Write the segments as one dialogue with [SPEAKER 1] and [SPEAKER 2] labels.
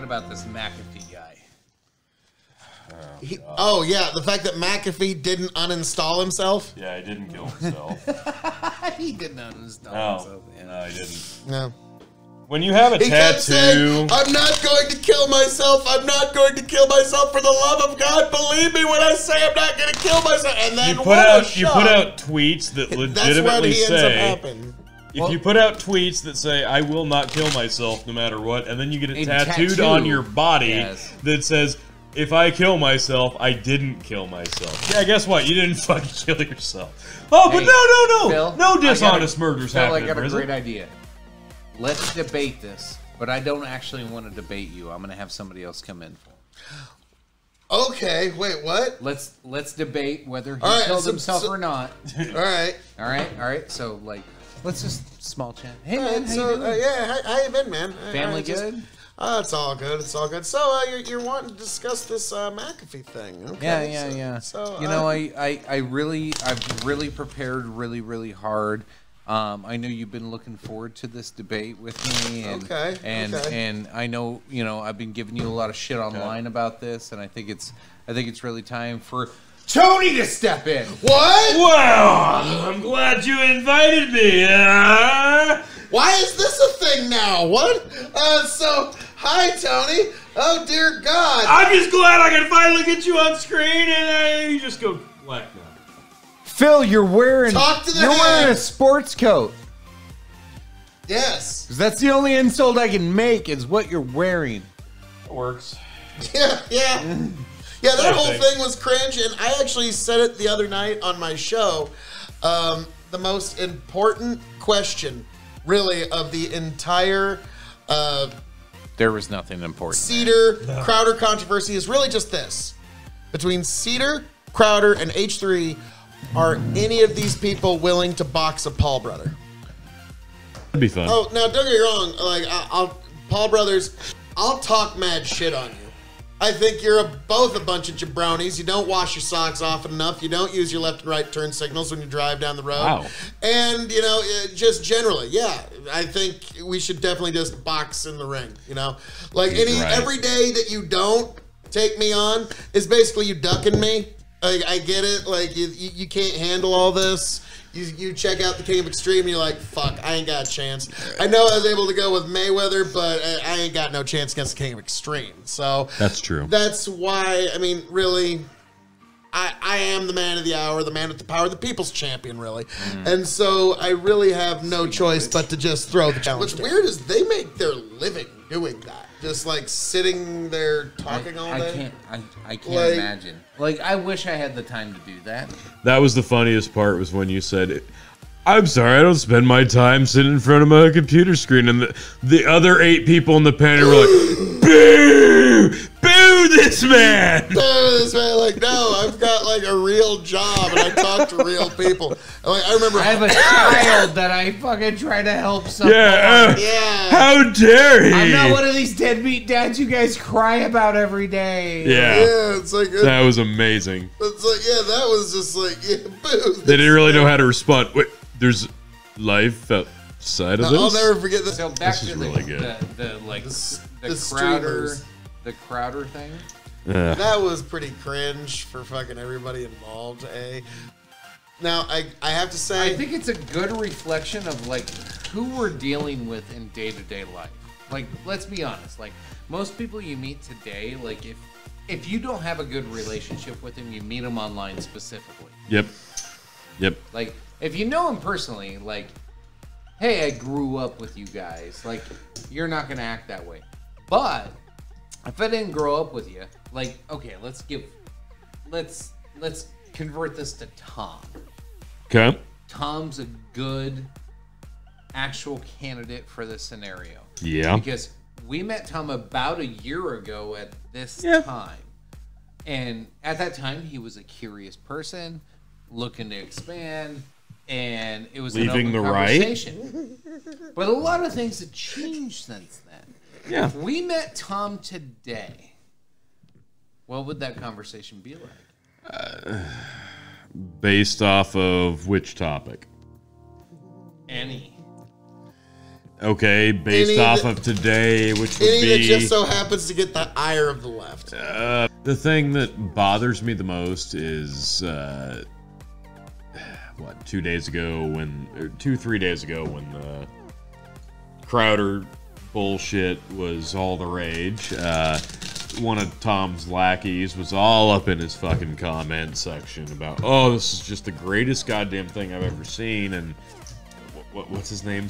[SPEAKER 1] about this McAfee guy?
[SPEAKER 2] Oh, yeah, the fact that McAfee didn't uninstall himself?
[SPEAKER 3] Yeah, he didn't kill himself.
[SPEAKER 1] He didn't uninstall himself. Yeah.
[SPEAKER 3] No, he didn't.
[SPEAKER 2] No.
[SPEAKER 3] When you have a
[SPEAKER 2] He kept saying,
[SPEAKER 3] tattoo...
[SPEAKER 2] I'm not going to kill myself. I'm not going to kill myself for the love of God. Believe me when I say I'm not going to kill myself. And then
[SPEAKER 3] you put out tweets that legitimately say... If you put out tweets that say, I will not kill myself no matter what, and then you get it tattooed on your body that says, if I kill myself, I didn't kill myself. Yeah, guess what? You didn't fucking kill yourself. Oh, but no.
[SPEAKER 1] Phil,
[SPEAKER 3] no dishonest murders happen
[SPEAKER 1] I got
[SPEAKER 3] in
[SPEAKER 1] a
[SPEAKER 3] prison.
[SPEAKER 1] great idea. Let's debate this, but I don't actually want to debate you. I'm going to have somebody else come in for it.
[SPEAKER 2] Okay, wait, what?
[SPEAKER 1] Let's debate whether he killed himself or not.
[SPEAKER 2] All right.
[SPEAKER 1] So, like, let's just small chat. Hey,
[SPEAKER 2] man,
[SPEAKER 1] how you doing?
[SPEAKER 2] how you been, man?
[SPEAKER 1] Family good?
[SPEAKER 2] It's all good. It's all good. So, you're wanting to discuss this McAfee thing? Okay.
[SPEAKER 1] Yeah.
[SPEAKER 2] So,
[SPEAKER 1] you know, I've really prepared really hard. I know you've been looking forward to this debate with me, and and I know I've been giving you a lot of shit online about this, and I think it's really time for Tony to step in.
[SPEAKER 2] What?
[SPEAKER 3] Well, I'm glad you invited me.
[SPEAKER 2] Why is this a thing now? What? So, hi, Tony. Oh, dear God.
[SPEAKER 3] I'm just glad I can finally get you on screen, and you just go black now.
[SPEAKER 4] Phil, you're wearing
[SPEAKER 2] wearing
[SPEAKER 4] a sports coat.
[SPEAKER 2] Yes.
[SPEAKER 4] 'Cause that's the only insult I can make is what you're wearing.
[SPEAKER 3] It works.
[SPEAKER 2] Yeah. Yeah, that whole thing was cringe, and I actually said it the other night on my show. The most important question, really, of the entire
[SPEAKER 1] There was nothing important.
[SPEAKER 2] Seder Crowder controversy is really just this. Between Seder, Crowder, and H3, are any of these people willing to box a Paul brother?
[SPEAKER 3] That'd be fun.
[SPEAKER 2] Oh, now don't get me wrong. Like, Paul brothers, I'll talk mad shit on you. I think you're both a bunch of jabronis. You don't wash your socks often enough. You don't use your left and right turn signals when you drive down the road.
[SPEAKER 3] Wow.
[SPEAKER 2] And, just generally, yeah, I think we should definitely just box in the ring, Like, every day that you don't take me on is basically you ducking me. Like, I get it. Like, you can't handle all this. You check out the King of Extreme and you're like, fuck, I ain't got a chance. I know I was able to go with Mayweather, but I ain't got no chance against the King of Extreme. So
[SPEAKER 3] that's true.
[SPEAKER 2] That's why, really, I am the man of the hour, the man with the power, the people's champion, really. And so I really have no choice but to just throw the challenge. What's weird is they make their living doing that. Just like sitting there talking all day.
[SPEAKER 1] I can't imagine. Like, I wish I had the time to do that.
[SPEAKER 3] That was the funniest part, was when you said, I'm sorry, I don't spend my time sitting in front of my computer screen. And the other 8 people in the panel were like, boo! Boo this man!
[SPEAKER 2] Boo this man. Like, no, I've got like a real job and I talk to real people. Like, I remember.
[SPEAKER 1] I have a child that I fucking try to help support.
[SPEAKER 2] Yeah.
[SPEAKER 3] How dare he?
[SPEAKER 1] I'm not one of these deadbeat dads you guys cry about every day.
[SPEAKER 3] Yeah.
[SPEAKER 2] It's like.
[SPEAKER 3] That was amazing.
[SPEAKER 2] It's like, that was just like, boo.
[SPEAKER 3] They didn't really know how to respond. Wait, there's life outside of this?
[SPEAKER 2] I'll never forget this.
[SPEAKER 1] So back
[SPEAKER 3] This is
[SPEAKER 1] to
[SPEAKER 3] really good.
[SPEAKER 1] The Crowder thing.
[SPEAKER 2] That was pretty cringe for fucking everybody involved, eh? Now, I have to say,
[SPEAKER 1] I think it's a good reflection of like who we're dealing with in day-to-day life. Like, let's be honest. Like, most people you meet today, like if you don't have a good relationship with them, you meet them online specifically.
[SPEAKER 3] Yep.
[SPEAKER 1] Like, if you know them personally, like, hey, I grew up with you guys. Like, you're not gonna act that way. But if I didn't grow up with you, like, okay, let's convert this to Tom.
[SPEAKER 3] Okay.
[SPEAKER 1] Tom's a good actual candidate for this scenario.
[SPEAKER 3] Yeah.
[SPEAKER 1] Because we met Tom about a year ago at this time. And at that time, he was a curious person, looking to expand, and it was
[SPEAKER 3] leaving
[SPEAKER 1] an open
[SPEAKER 3] the
[SPEAKER 1] conversation. But a lot of things have changed since then.
[SPEAKER 3] Yeah.
[SPEAKER 1] If we met Tom today, what would that conversation be like?
[SPEAKER 3] Based off of which topic?
[SPEAKER 1] Any.
[SPEAKER 3] Okay, based off of today, which would be...
[SPEAKER 2] that just so happens to get the ire of the left.
[SPEAKER 3] The thing that bothers me the most is, 2 days ago when... 2-3 days ago when the Crowder bullshit was all the rage. One of Tom's lackeys was all up in his fucking comment section about, oh, this is just the greatest goddamn thing I've ever seen, and what's his name?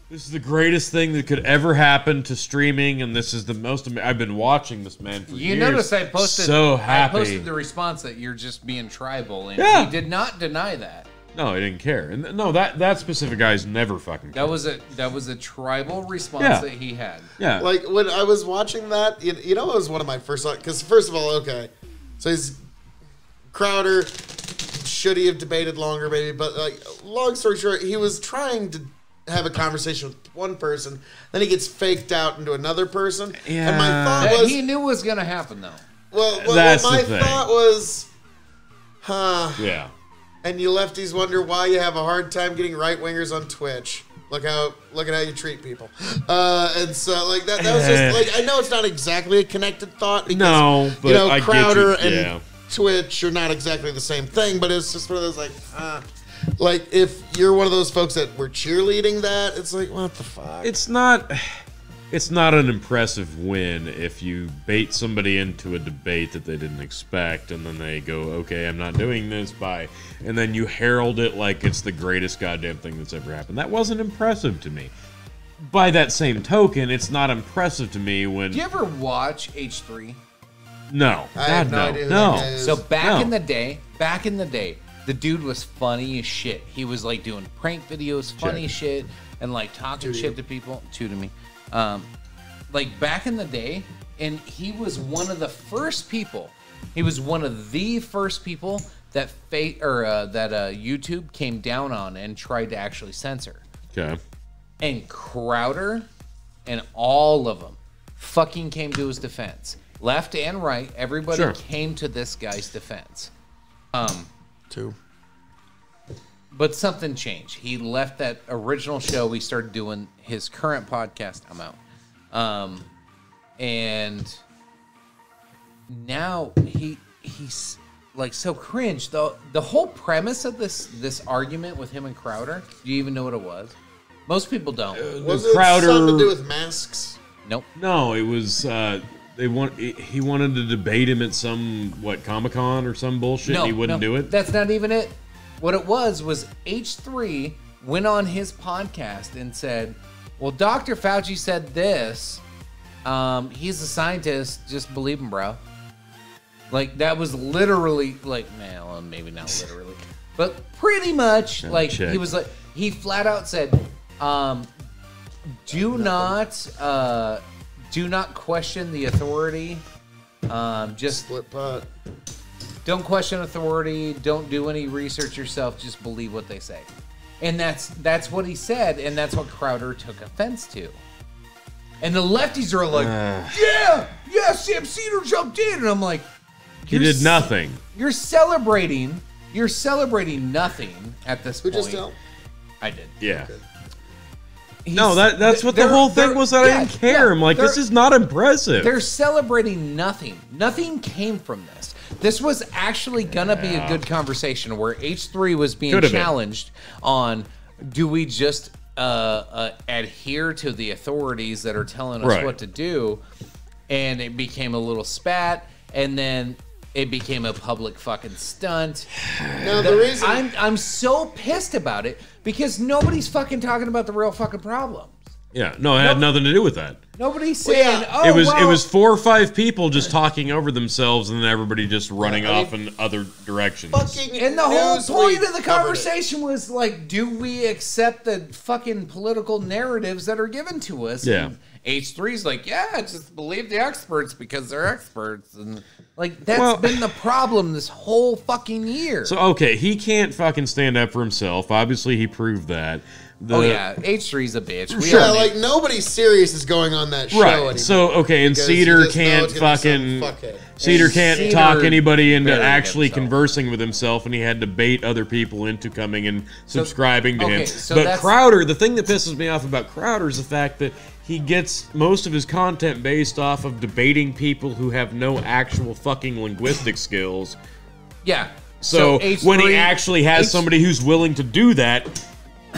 [SPEAKER 3] This is the greatest thing that could ever happen to streaming, and this is the most... I've been watching this man for years.
[SPEAKER 1] You notice I posted...
[SPEAKER 3] So happy.
[SPEAKER 1] I posted the response that you're just being tribal, and he did not deny that.
[SPEAKER 3] No, he didn't care. And no, that specific guy's never fucking cared.
[SPEAKER 1] That was a tribal response that he had.
[SPEAKER 3] Yeah.
[SPEAKER 2] Like, when I was watching that, you know, it was one of my first... Because, first of all, okay, so he's... Crowder, should he have debated longer, maybe? But, like, long story short, he was trying to have a conversation with one person, then he gets faked out into another person.
[SPEAKER 3] Yeah.
[SPEAKER 2] And my thought was...
[SPEAKER 1] He knew what was going to happen, though.
[SPEAKER 2] Well, my thought was...
[SPEAKER 3] Yeah.
[SPEAKER 2] And you lefties wonder why you have a hard time getting right-wingers on Twitch. Look at how you treat people. And so, like, that was just... Like, I know it's not exactly a connected thought, because,
[SPEAKER 3] no, but
[SPEAKER 2] you know,
[SPEAKER 3] I
[SPEAKER 2] Crowder
[SPEAKER 3] get you.
[SPEAKER 2] and Twitch are not exactly the same thing, but it's just one of those, like, if you're one of those folks that were cheerleading that, it's like, what the fuck?
[SPEAKER 3] It's not an impressive win if you bait somebody into a debate that they didn't expect, and then they go, okay, I'm not doing this, bye. And then you herald it like it's the greatest goddamn thing that's ever happened. That wasn't impressive to me. By that same token, it's not impressive to me when...
[SPEAKER 1] Do you ever watch H3?
[SPEAKER 3] No.
[SPEAKER 2] I have no idea who that guy is.
[SPEAKER 1] So back in the day, the dude was funny as shit. He was like doing prank videos, funny shit, and like talking shit to people. To me. Like back in the day, and he was one of the first people. He was one of the first people that YouTube came down on and tried to actually censor.
[SPEAKER 3] Okay.
[SPEAKER 1] And Crowder and all of them fucking came to his defense. Left and right, everybody came to this guy's defense.
[SPEAKER 2] Two.
[SPEAKER 1] But something changed. He left that original show. We started doing his current podcast. I'm out. And now he's like so cringe. The whole premise of this argument with him and Crowder, do you even know what it was? Most people don't.
[SPEAKER 2] Was it something to do with masks?
[SPEAKER 1] Nope.
[SPEAKER 3] No, it was he wanted to debate him at some Comic-Con or some bullshit, and he wouldn't do it. That's
[SPEAKER 1] not even it. What it was H3 went on his podcast and said, well, Dr. Fauci said this. He's a scientist. Just believe him, bro. Like, that was literally, like, well, maybe not literally, but pretty much, like, he was like, he flat out said, do not question the authority. Just
[SPEAKER 2] split pot.
[SPEAKER 1] Don't question authority. Don't do any research yourself. Just believe what they say. And that's what he said, and that's what Crowder took offense to. And the lefties are like, yeah, Sam Seder jumped in. And I'm like,
[SPEAKER 3] he did nothing.
[SPEAKER 1] You're celebrating nothing at this point.
[SPEAKER 2] Who just tell?
[SPEAKER 1] I did.
[SPEAKER 3] Yeah. Okay. No, that's what the whole thing was, that I didn't care. I'm like, this is not impressive.
[SPEAKER 1] They're celebrating nothing. Nothing came from this. This was actually going to be a good conversation where H3 was being challenged on, do we just adhere to the authorities that are telling us what to do? And it became a little spat, and then it became a public fucking stunt.
[SPEAKER 2] Now, the reason
[SPEAKER 1] I'm so pissed about it because nobody's fucking talking about the real fucking problems.
[SPEAKER 3] Yeah, no, it had nothing to do with that.
[SPEAKER 1] Nobody's saying, it
[SPEAKER 3] was 4 or 5 people just talking over themselves, and then everybody just running off in other directions.
[SPEAKER 1] And the whole point of the conversation was like, do we accept the fucking political narratives that are given to us?
[SPEAKER 3] Yeah.
[SPEAKER 1] And H3's like, yeah, just believe the experts because they're experts. And like, that's been the problem this whole fucking year.
[SPEAKER 3] So, okay, he can't fucking stand up for himself. Obviously, he proved that.
[SPEAKER 1] H3's a bitch.
[SPEAKER 2] Like nobody serious is going on that show anymore.
[SPEAKER 3] So okay, and Seder can't talk anybody into actually conversing with himself, and he had to bait other people into coming and subscribing to him. But Crowder, the thing that pisses me off about Crowder is the fact that he gets most of his content based off of debating people who have no actual fucking linguistic skills.
[SPEAKER 1] Yeah.
[SPEAKER 3] So when he actually has somebody who's willing to do that,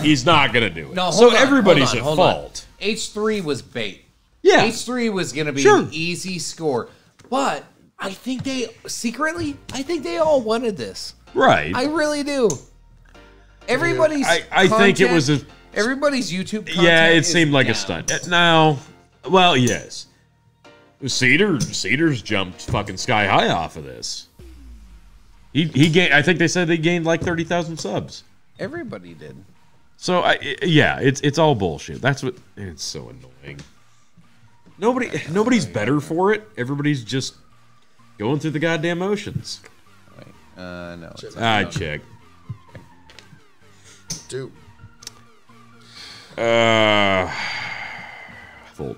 [SPEAKER 3] he's not going to do it.
[SPEAKER 1] No,
[SPEAKER 3] everybody's at fault.
[SPEAKER 1] H3 was bait.
[SPEAKER 3] Yeah.
[SPEAKER 1] H3 was going to be an easy score. But I think they all wanted this.
[SPEAKER 3] Right.
[SPEAKER 1] I really do. Everybody's
[SPEAKER 3] I think it was
[SPEAKER 1] everybody's YouTube content.
[SPEAKER 3] Yeah, it seemed like a stunt. Now, well, yes. Cedar's jumped fucking sky high off of this. He gained, I think they said they gained like 30,000 subs.
[SPEAKER 1] Everybody did.
[SPEAKER 3] So it's all bullshit. That's what it's so annoying. Nobody's better for it. Everybody's just going through the goddamn motions.
[SPEAKER 1] Wait, no.
[SPEAKER 3] I check.
[SPEAKER 2] Dude.
[SPEAKER 3] Full.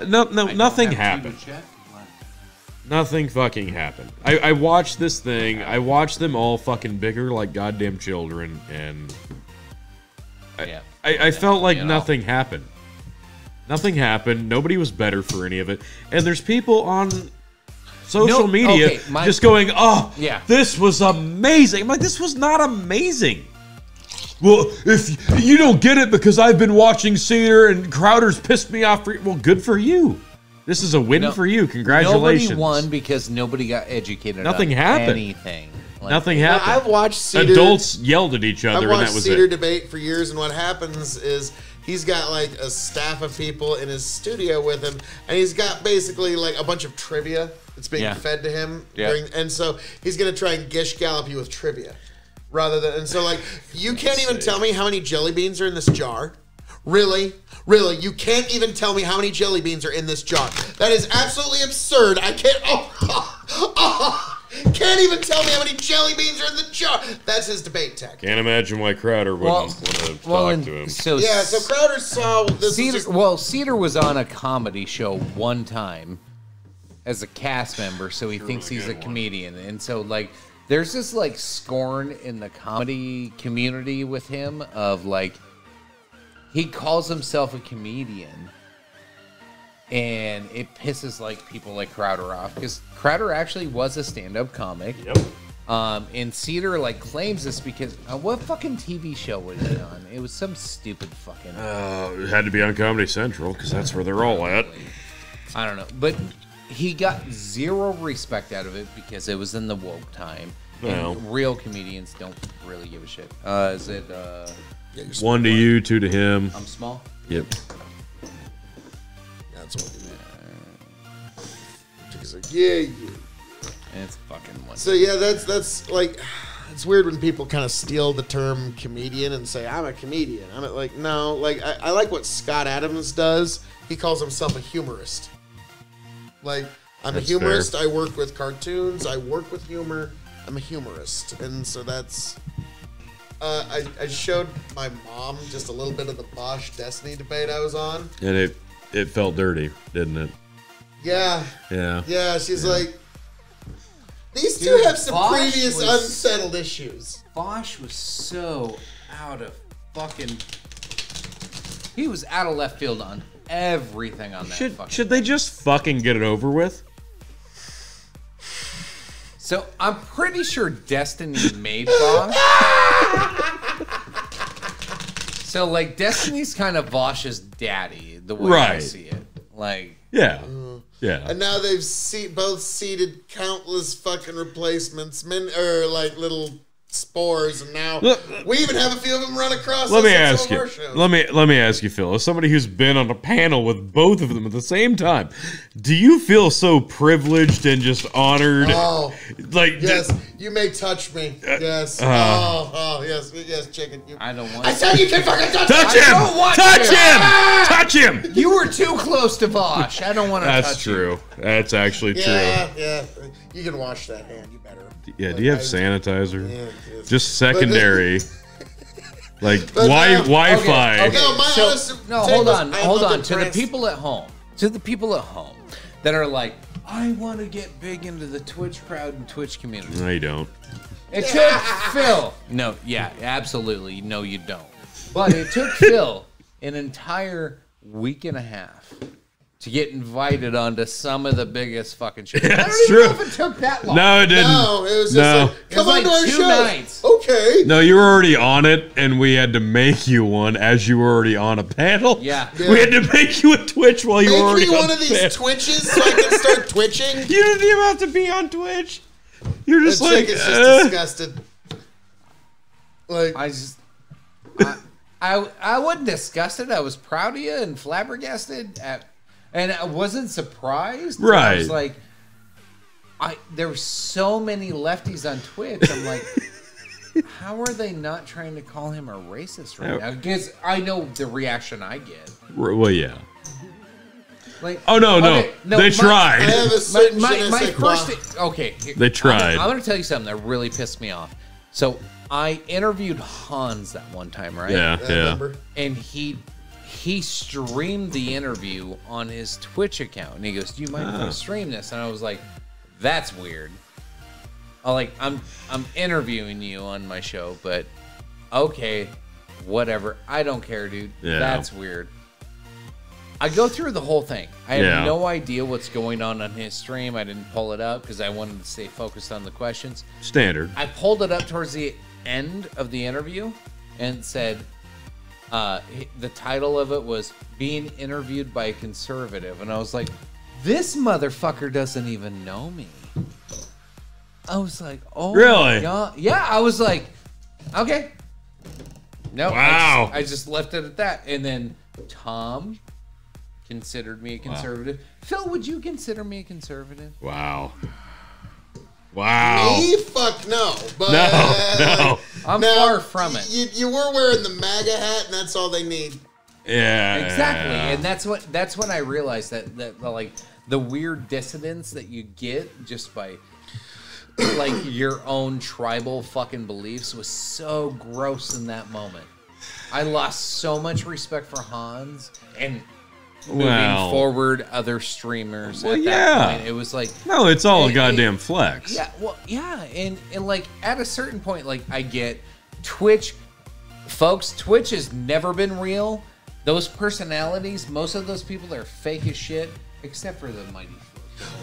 [SPEAKER 3] No, nothing happened. Nothing fucking happened. I watched this thing. I watched them all fucking bicker like goddamn children, and I felt like nothing happened. Nothing happened. Nobody was better for any of it. And there's people on social media just going, "Oh, this was amazing." I'm like, this was not amazing. Well, if you don't get it because I've been watching Seder and Crowder's pissed me off. Well, good for you. This is a win for you. Congratulations.
[SPEAKER 1] Nobody won because nobody got educated.
[SPEAKER 3] Nothing happened.
[SPEAKER 1] Anything.
[SPEAKER 3] Nothing happened.
[SPEAKER 2] I've watched Seder.
[SPEAKER 3] Adults yelled at each other, and that was
[SPEAKER 2] Seder
[SPEAKER 3] it.
[SPEAKER 2] debate for years, and what happens is he's got like a staff of people in his studio with him, and he's got basically like a bunch of trivia that's being fed to him. And so he's going to try and gish gallop you with trivia. Rather than, and so like, you can't even tell me how many jelly beans are in this jar. Really? Really? You can't even tell me how many jelly beans are in this jar. That is absolutely absurd. I can't, can't even tell me how many jelly beans are in the jar. That's his debate tech.
[SPEAKER 3] Can't imagine why Crowder wouldn't want to talk to him.
[SPEAKER 1] So
[SPEAKER 2] Crowder saw this.
[SPEAKER 1] Cedar was on a comedy show one time as a cast member, so he thinks he's a comedian. And so, like, there's this, like, scorn in the comedy community with him of, like, he calls himself a comedian, and it pisses like people like Crowder off because Crowder actually was a stand-up comic.
[SPEAKER 3] Yep.
[SPEAKER 1] And Seder like claims this because what fucking TV show was he on? It was some stupid fucking.
[SPEAKER 3] It had to be on Comedy Central because that's where they're all at.
[SPEAKER 1] I don't know, but he got zero respect out of it because it was in the woke time.
[SPEAKER 3] Well,
[SPEAKER 1] and real comedians don't really give a shit. Is it?
[SPEAKER 3] 1 to you, 2 to him.
[SPEAKER 1] I'm small?
[SPEAKER 3] Yep.
[SPEAKER 2] That's what he meant. He's like, yeah.
[SPEAKER 1] And it's fucking one.
[SPEAKER 2] So yeah, that's like, it's weird when people kind of steal the term comedian and say, I'm a comedian. I'm like, no, like, I like what Scott Adams does. He calls himself a humorist. Like, I'm a humorist. Fair. I work with cartoons. I work with humor. I'm a humorist. And so that's... I showed my mom just a little bit of the Vaush Destiny debate I was on.
[SPEAKER 3] And it felt dirty, didn't it?
[SPEAKER 2] Yeah.
[SPEAKER 3] Yeah.
[SPEAKER 2] Yeah, she's like, these two have some previous unsettled issues.
[SPEAKER 1] Vaush was so out of fucking... He was out of left field on everything on that
[SPEAKER 3] Should they just fucking get it over with?
[SPEAKER 1] So, I'm pretty sure Destiny made Vaush. So, like, Destiny's kind of Vaush's daddy, the way I see it. Like...
[SPEAKER 3] Yeah. Yeah.
[SPEAKER 2] And now they've both seeded countless fucking replacements, like little spores, and now we even have a few of them run across.
[SPEAKER 3] Let me ask you. Let me ask you, Phil. As somebody who's been on a panel with both of them at the same time, do you feel so privileged and just honored?
[SPEAKER 2] Oh,
[SPEAKER 3] like
[SPEAKER 2] yes, you may touch me. Yes. Yes, chicken.
[SPEAKER 1] I don't want.
[SPEAKER 2] I said you can fucking touch
[SPEAKER 3] him. Touch him. touch him.
[SPEAKER 1] You were too close to Vaush. I don't want to touch
[SPEAKER 3] That's true. That's actually true.
[SPEAKER 2] Yeah. You can wash that hand. You better.
[SPEAKER 3] Yeah, do you have sanitizer? Yeah. Just secondary. Like Wi-Fi.
[SPEAKER 1] Okay. Hold on. To the people at home, that are like, I want to get big into the Twitch crowd and Twitch community.
[SPEAKER 3] No, you don't.
[SPEAKER 1] It took Phil. No, yeah, absolutely. No, you don't. But it took Phil an entire week and a half to get invited onto some of the biggest fucking shows.
[SPEAKER 3] Yeah,
[SPEAKER 1] I don't even know if it took that long.
[SPEAKER 3] No, it didn't.
[SPEAKER 2] No, it was just like, come on to our
[SPEAKER 1] 2
[SPEAKER 2] show.
[SPEAKER 1] nights.
[SPEAKER 2] Okay.
[SPEAKER 3] No, you were already on it, and we had to make you one as you were already on a panel.
[SPEAKER 1] Yeah.
[SPEAKER 3] We had to make you a Twitch while you were already on
[SPEAKER 2] Make me one of these Twitches so I can start twitching.
[SPEAKER 3] You didn't even have to be on Twitch. You're just
[SPEAKER 2] that
[SPEAKER 3] like...
[SPEAKER 2] chick is just disgusted. Like...
[SPEAKER 1] I wasn't disgusted. I was proud of you and flabbergasted and I wasn't surprised.
[SPEAKER 3] Right.
[SPEAKER 1] I was like, there were so many lefties on Twitch. I'm like, how are they not trying to call him a racist right now? Because I know the reaction I get.
[SPEAKER 3] Well, yeah.
[SPEAKER 1] Like,
[SPEAKER 3] oh no, they tried.
[SPEAKER 2] I have a certain
[SPEAKER 1] my first. Okay,
[SPEAKER 3] they tried.
[SPEAKER 1] I'm gonna tell you something that really pissed me off. So I interviewed Hans that one time, right?
[SPEAKER 3] Yeah.
[SPEAKER 1] And he streamed the interview on his Twitch account, and he goes, "Do you mind if I stream this?" And I was like, "That's weird." I'm interviewing you on my show, but okay, whatever. I don't care, dude.
[SPEAKER 3] Yeah.
[SPEAKER 1] That's weird. I go through the whole thing. I have no idea what's going on his stream. I didn't pull it up because I wanted to stay focused on the questions.
[SPEAKER 3] Standard.
[SPEAKER 1] I pulled it up towards the end of the interview and said the title of it was Being Interviewed by a Conservative. And I was like, this motherfucker doesn't even know me. I was like, oh,
[SPEAKER 3] really?
[SPEAKER 1] My God. Yeah, I was like, okay. No,
[SPEAKER 3] wow.
[SPEAKER 1] I just left it at that. And then Tom considered me a conservative. Wow. Phil, would you consider me a conservative?
[SPEAKER 3] Wow. Wow.
[SPEAKER 2] Me? Fuck no. But,
[SPEAKER 3] no.
[SPEAKER 1] I'm far from it.
[SPEAKER 2] You were wearing the MAGA hat, and that's all they need.
[SPEAKER 3] Yeah.
[SPEAKER 1] Exactly. And that's when I realized that like the weird dissonance that you get just by like your own tribal fucking beliefs was so gross in that moment. I lost so much respect for Hans and moving forward other streamers at that point. It was like,
[SPEAKER 3] no, it's all a goddamn flex.
[SPEAKER 1] Yeah, well, yeah, and like at a certain point, like I get Twitch, folks. Twitch has never been real. Those personalities, most of those people are fake as shit, except for the mighty.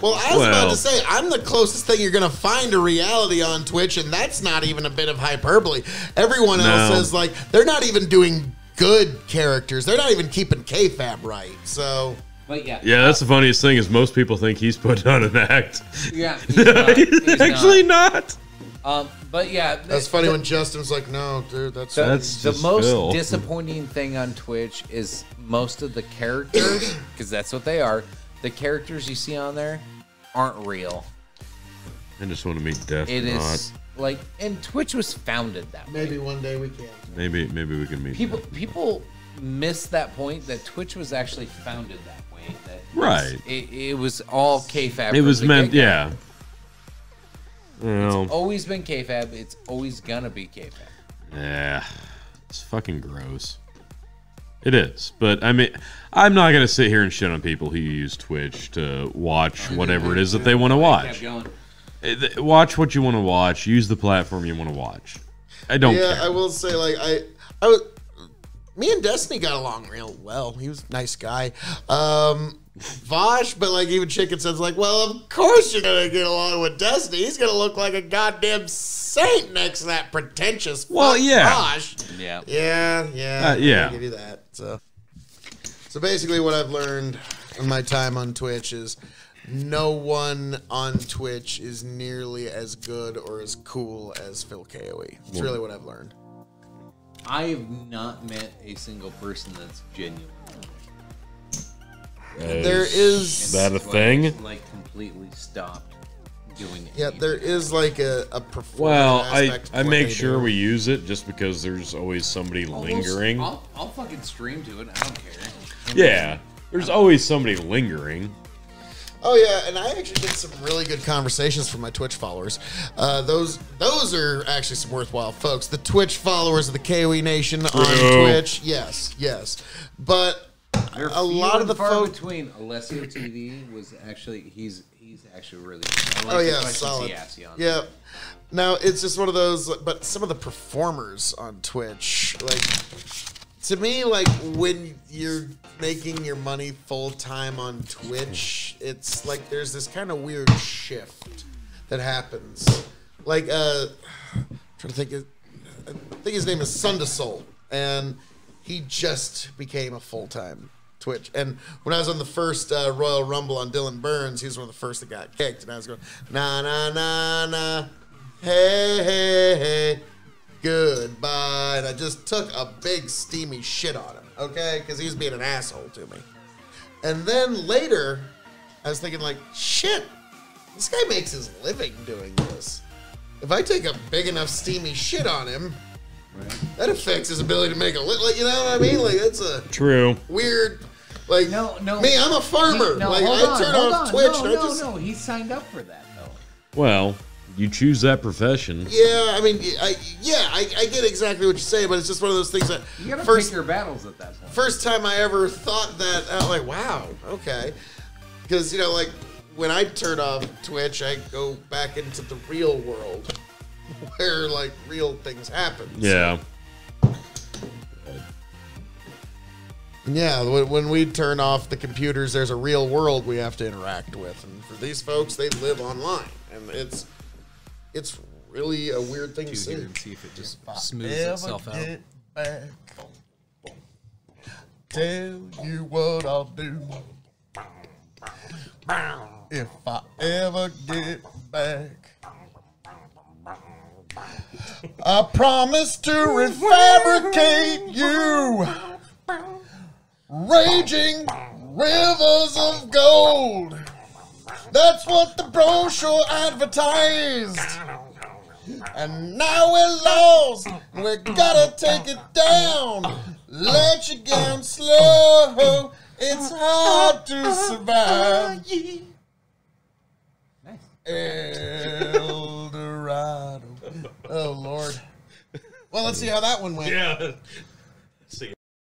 [SPEAKER 2] Well, I was about to say, I'm the closest thing you're going to find to reality on Twitch, and that's not even a bit of hyperbole. Everyone else is like, they're not even doing good characters. They're not even keeping K.O.E. right, so...
[SPEAKER 1] But yeah.
[SPEAKER 3] Yeah, that's the funniest thing is most people think he's putting on an act.
[SPEAKER 1] Yeah, he's
[SPEAKER 3] actually not.
[SPEAKER 1] But yeah.
[SPEAKER 2] That's funny when Justin's like, no, dude, that's
[SPEAKER 1] the most disappointing thing on Twitch is most of the characters, because that's what they are. The characters you see on there aren't real.
[SPEAKER 3] I just want to meet Death.
[SPEAKER 1] It is like, and Twitch was founded that way.
[SPEAKER 2] Maybe one day we can.
[SPEAKER 3] Maybe we can meet
[SPEAKER 1] people miss that point that Twitch was actually founded that way. That it was all K.O.E.
[SPEAKER 3] It was meant, yeah.
[SPEAKER 1] It's always been K.O.E. It's always gonna be K.O.E.
[SPEAKER 3] Yeah, it's fucking gross. It is, but I mean, I'm not gonna sit here and shit on people who use Twitch to watch whatever it is that they want to watch. Watch what you want to watch. Use the platform you want to watch. I don't care.
[SPEAKER 2] I will say, like, me and Destiny got along real well. He was a nice guy. Vaush, but like even Chicken says, like, well, of course you're gonna get along with Destiny. He's gonna look like a goddamn saint next to that pretentious Vaush. Yeah. I'll give you that. So basically, what I've learned in my time on Twitch is no one on Twitch is nearly as good or as cool as Phil K.O.E. It's really what I've learned.
[SPEAKER 1] I have not met a single person that's genuine.
[SPEAKER 2] There is
[SPEAKER 3] that a thing?
[SPEAKER 1] Like completely stopped doing it.
[SPEAKER 2] Yeah, there is like a performance.
[SPEAKER 3] Well,
[SPEAKER 2] aspect
[SPEAKER 3] I make sure we use it just because there's always somebody lingering.
[SPEAKER 1] I'll fucking stream to it. I don't care.
[SPEAKER 3] Yeah, there's always somebody lingering.
[SPEAKER 2] Oh yeah, and I actually get some really good conversations from my Twitch followers. Those are actually some worthwhile folks. The Twitch followers of the K.O.E Nation on Twitch, yes. But a lot of the folks
[SPEAKER 1] between Alessio TV was actually he's actually really good.
[SPEAKER 2] Oh yeah, solid. Yeah. Now it's just one of those. But some of the performers on Twitch, like to me, like when you're making your money full time on Twitch, it's like there's this kind of weird shift that happens. Like, I'm trying to think. I think his name is Sundasoul, and he just became a full time Twitch. And when I was on the first Royal Rumble on Dylan Burns, he was one of the first that got kicked, and I was going na na na na, hey hey hey, goodbye. And I just took a big steamy shit on him, okay, because he was being an asshole to me. And then later, I was thinking like, shit, this guy makes his living doing this. If I take a big enough steamy shit on him, that affects his ability to make a like, you know what I mean? Like it's a
[SPEAKER 3] true
[SPEAKER 2] weird. Like
[SPEAKER 1] no,
[SPEAKER 2] me, I'm a farmer. I turn on Twitch.
[SPEAKER 1] No, he signed up for that though.
[SPEAKER 3] Well, you choose that profession.
[SPEAKER 2] Yeah, I mean, I get exactly what you're saying, but it's just one of those things that
[SPEAKER 1] you gotta pick your battles at that point.
[SPEAKER 2] First time I ever thought that, I was like, wow, okay, because you know, like when I turn off Twitch, I go back into the real world where like real things happen.
[SPEAKER 3] Yeah.
[SPEAKER 2] Yeah, when we turn off the computers, there's a real world we have to interact with, and for these folks, they live online, and it's really a weird thing to see.
[SPEAKER 1] And see if it just smooths itself out.
[SPEAKER 2] Back, tell you what I'll do if I ever get back. I promise to refabricate you. Raging rivers of gold. That's what the brochure advertised. And now we're lost. We gotta take it down. Let you down slow. It's hard to survive.
[SPEAKER 1] Nice.
[SPEAKER 2] El Dorado. Oh, Lord. Well, let's see how that one went.
[SPEAKER 3] Yeah.